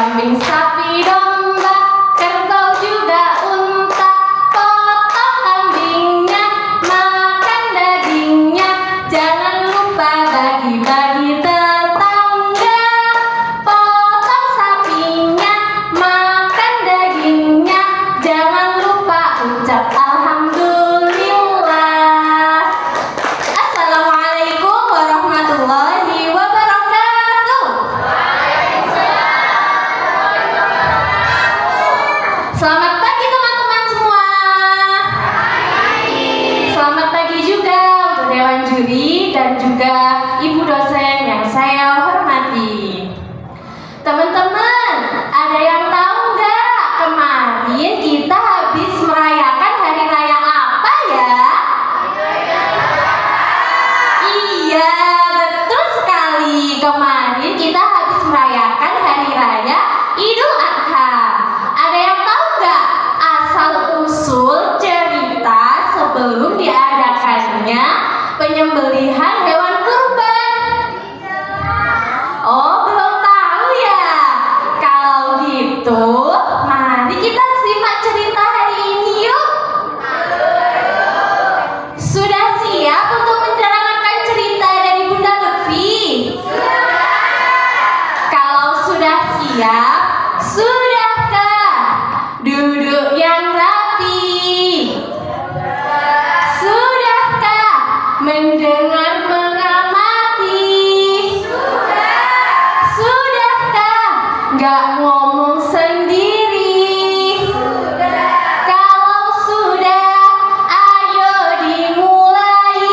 kambing, sapi, domba, kerbau juga unta. Potong kambingnya, makan dagingnya, jangan lupa bagi-bagi tetangga. Potong sapinya, makan dagingnya, jangan lupa ucap alhamdulillah. Assalamualaikum warahmatullahi wabarakatuh. Selamat pagi teman-teman semua. Selamat pagi juga untuk Dewan Juri dan juga Ibu dosen yang saya hormati. Teman-teman, ada yang tahu nggak kemarin kita habis merayakan hari raya apa ya? Iya, betul sekali. Kemarin kita habis merayakan hari raya Idul Adha. Ada yang tahu nggak asal-usul cerita sebelum diadakannya penyembelihan hewan kurban? Oh, belum tahu ya? Kalau gitu, mari kita simak cerita hari ini yuk. Sudah siap untuk mendengarkan cerita dari Bunda Lutfi? Kalau sudah siap, sudahkah duduk yang rapi? Sudahkah mendengar mengamati? Sudahkah nggak ngomong sendiri? Kalau sudah, ayo dimulai.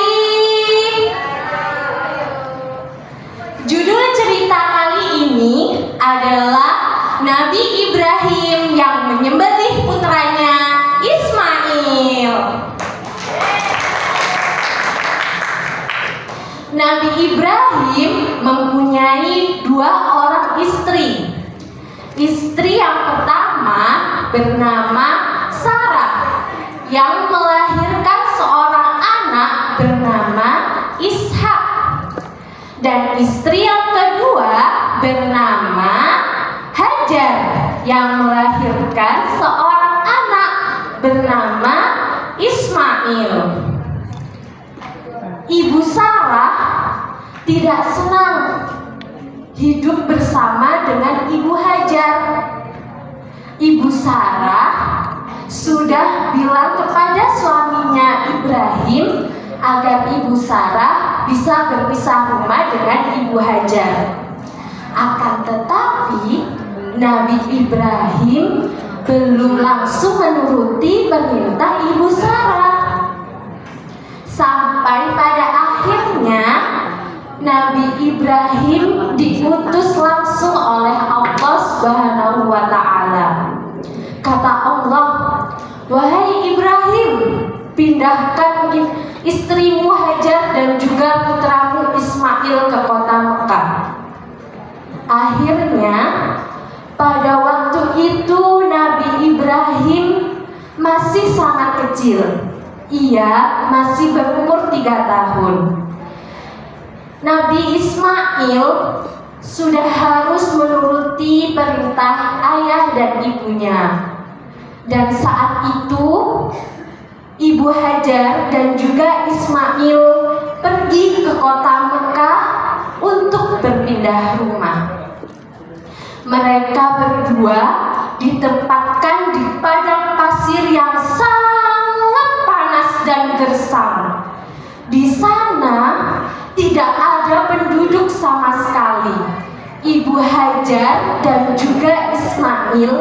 Judul cerita kali ini adalah Nabi Ibrahim yang menyembelih putranya Ismail. Nabi Ibrahim mempunyai 2 orang istri. Istri yang pertama bernama Sarah yang melahirkan seorang anak bernama Ishak. Dan istri yang kedua bernama Hajar yang melahirkan seorang anak bernama Ismail. Ibu Sarah tidak senang hidup bersama dengan Ibu Hajar. Ibu Sarah sudah bilang kepada suaminya Ibrahim agar Ibu Sarah bisa berpisah rumah dengan Ibu Hajar. Akan tetapi Nabi Ibrahim belum langsung menuruti perintah Ibu Sarah. Sampai pada akhirnya Nabi Ibrahim diutus langsung oleh Allah Subhanahu wa Ta'ala. Kata Allah, "Wahai Ibrahim, pindahkan istrimu Hajar dan juga putramu Ismail ke kota Mekah." Akhirnya pada waktu itu Nabi Ibrahim masih sangat kecil. Ia masih berumur 3 tahun. Nabi Ismail sudah harus menuruti perintah ayah dan ibunya. Dan saat itu Ibu Hajar dan juga Ismail pergi ke kota Mekah untuk berpindah rumah. Mereka berdua ditempatkan di padang pasir yang sangat panas dan gersang. Di sana tidak ada penduduk sama sekali. Ibu Hajar dan juga Ismail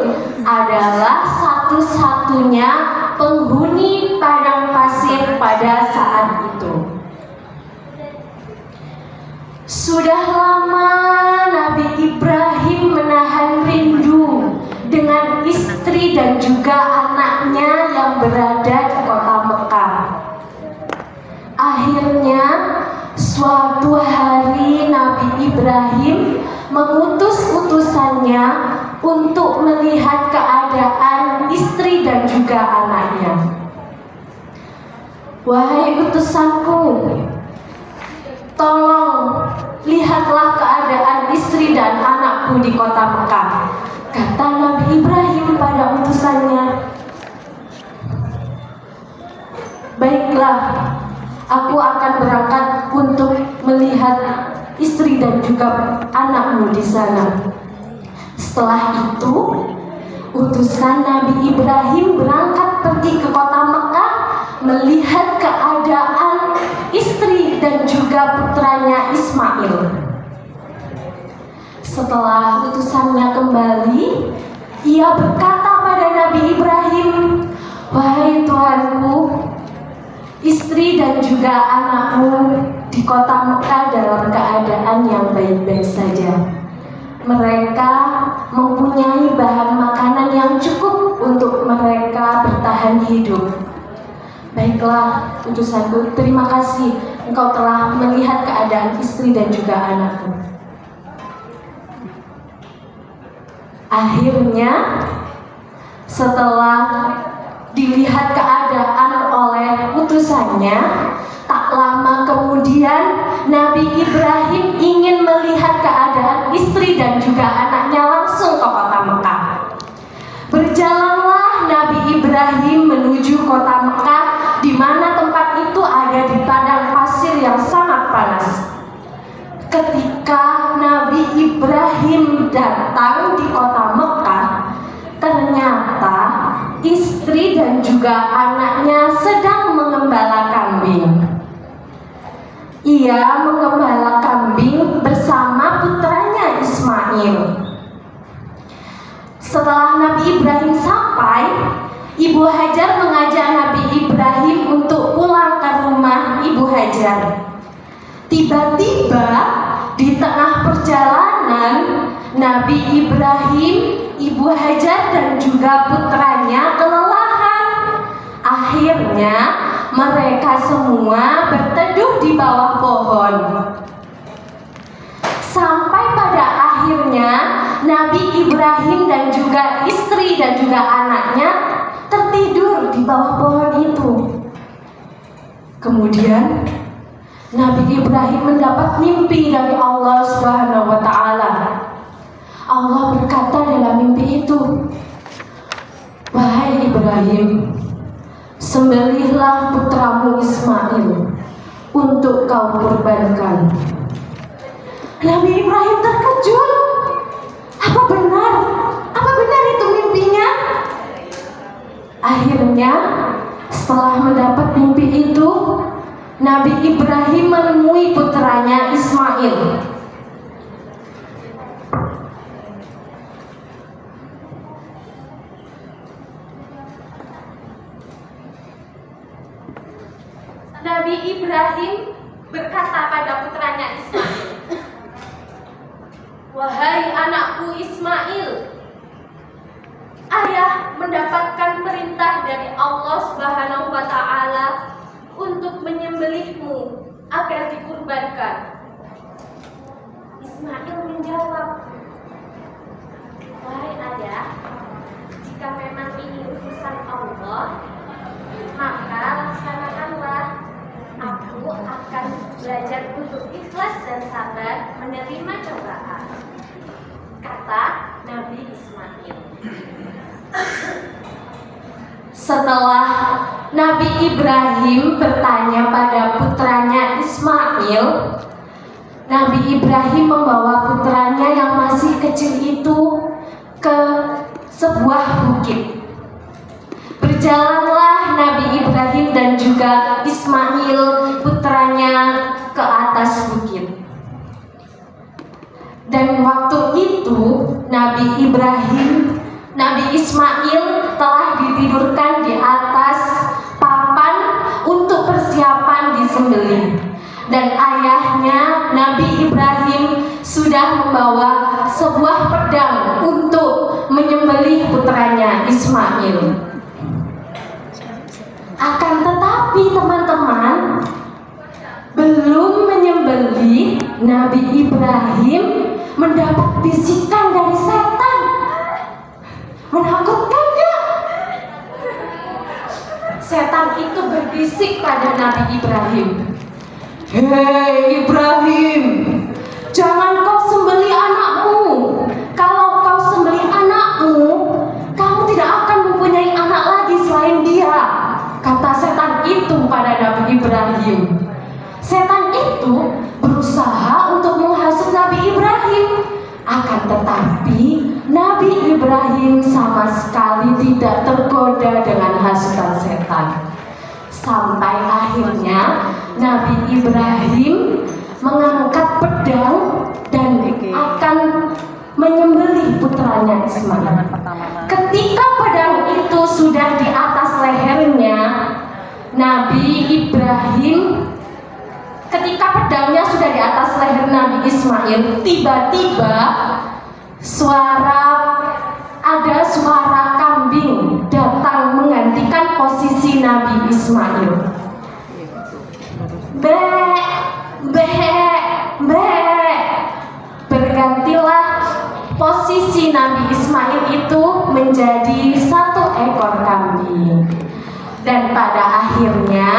adalah satu-satunya penghuni padang pasir pada saat itu. Sudah lama Nabi Ibrahim menahan rindu dengan istri dan juga anaknya yang berada di kota Mekah. Akhirnya suatu hari Nabi Ibrahim mengutus utusannya untuk melihat keadaan istri dan juga anaknya. "Wahai utusanku, tolong lihatlah keadaan istri dan anakku di kota Mekah. Kata Nabi Ibrahim pada utusannya, baiklah, aku akan berangkat untuk melihat istri dan juga anakmu di sana. Setelah itu, utusan Nabi Ibrahim berangkat pergi ke kota Mekah melihat keadaan istri dan juga putranya Ismail. Setelah utusannya kembali, ia berkata pada Nabi Ibrahim, wahai Tuhanku, istri dan juga anakmu di kota Mekah dalam keadaan yang baik-baik saja. Mereka mempunyai bahan makanan yang cukup untuk mereka bertahan hidup. Baiklah, utusanku, terima kasih engkau telah melihat keadaan istri dan juga anakku. Akhirnya, setelah dilihat keadaan oleh utusannya, tak lama kemudian Nabi Ibrahim ingin melihat keadaan istri dan juga anaknya langsung ke kota Mekah. Berjalanlah Nabi Ibrahim menuju kota Mekah, di mana tempat itu ada di padang pasir yang sangat panas. Ketika Nabi Ibrahim datang di kota Mekah, ternyata istri dan juga anaknya sedang mengembala kambing. Ia mengembala kambing bersama putranya Ismail. Setelah Nabi Ibrahim sampai, Ibu Hajar mengajak Nabi Ibrahim untuk pulang ke rumah Ibu Hajar. Tiba-tiba di tengah perjalanan, Nabi Ibrahim, Ibu Hajar dan juga putranya kelelahan. Akhirnya mereka semua berteduh di bawah pohon. Sampai pada akhirnya Nabi Ibrahim dan juga istri dan juga anaknya tertidur di bawah pohon itu. Kemudian Nabi Ibrahim mendapat mimpi dari Allah Subhanahu wa Ta'ala. Allah berkata dalam mimpi itu, wahai Ibrahim, sembelihlah putramu Ismail untuk kau kurbankan. Nabi Ibrahim terkejut. Apa benar? Apa benar itu mimpinya? Akhirnya, setelah mendapat mimpi itu, Nabi Ibrahim menemui putranya Ismail. Nabi Ibrahim berkata pada putranya Ismail, wahai anakku Ismail, ayah mendapatkan perintah dari Allah Subhanahu wa Ta'ala untuk menyembelihmu agar dikurbankan. Ismail menjawab, wahai ayah, jika memang ini utusan Allah, maka laksanakanlah. Aku akan belajar untuk ikhlas dan sabar menerima cobaan, kata Nabi Ismail. Setelah Nabi Ibrahim bertanya pada putranya Ismail, Nabi Ibrahim membawa putranya yang masih kecil itu ke sebuah bukit. Berjalanlah Nabi Ibrahim dan juga Ismail putranya ke atas bukit. Dan waktu itu Nabi Ismail telah ditidurkan di atas papan untuk persiapan disembelih. Dan ayahnya Nabi Ibrahim sudah membawa sebuah pedang untuk menyembelih putranya Ismail. Akan tetapi teman-teman, belum menyembelih, Nabi Ibrahim mendapat bisikan dari setan. Menakutkan gak? Setan itu berbisik pada Nabi Ibrahim, hei Ibrahim, jangan kau sembelih anakmu. Kalau kau sembelih anakmu, tetapi Nabi Ibrahim sama sekali tidak tergoda dengan hasutan setan. Sampai akhirnya Nabi Ibrahim mengangkat pedang dan akan menyembelih putranya Ismail. Ketika pedang itu sudah di atas lehernya Nabi Ibrahim, ketika pedangnya sudah di atas leher Nabi Ismail, tiba-tiba ada suara kambing datang menggantikan posisi Nabi Ismail. Be, be, be. Bergantilah posisi Nabi Ismail itu menjadi satu ekor kambing. Dan pada akhirnya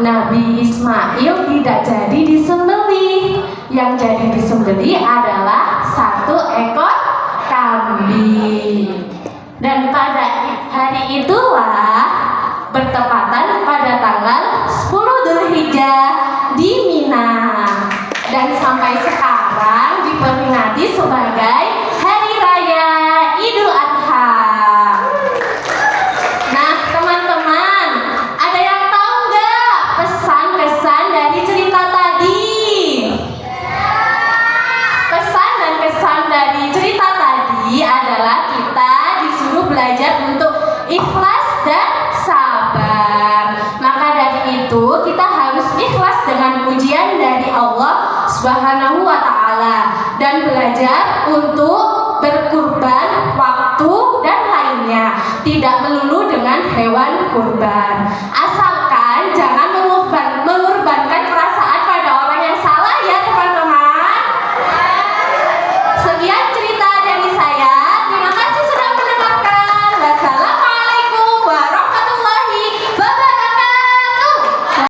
Nabi Ismail tidak jadi disembelih. Yang jadi disembelih adalah satu ekor kambing. Dan pada hari itulah bertepatan pada tanggal 10 Dzulhijjah di Mina. Dan sampai sekarang diperingati sebagai Hari Raya Idul Adha. Nah teman-teman, ada yang tahu nggak pesan-kesan dari cerita tadi? Pesan dan kesan dari cerita tadi adalah kita disuruh belajar untuk ikhlas dan sabar. Maka dari itu kita harus ikhlas dengan ujian dari Allah Subhanahu wa ta'ala dan belajar untuk berkurban waktu dan lainnya, tidak melulu dengan hewan kurban.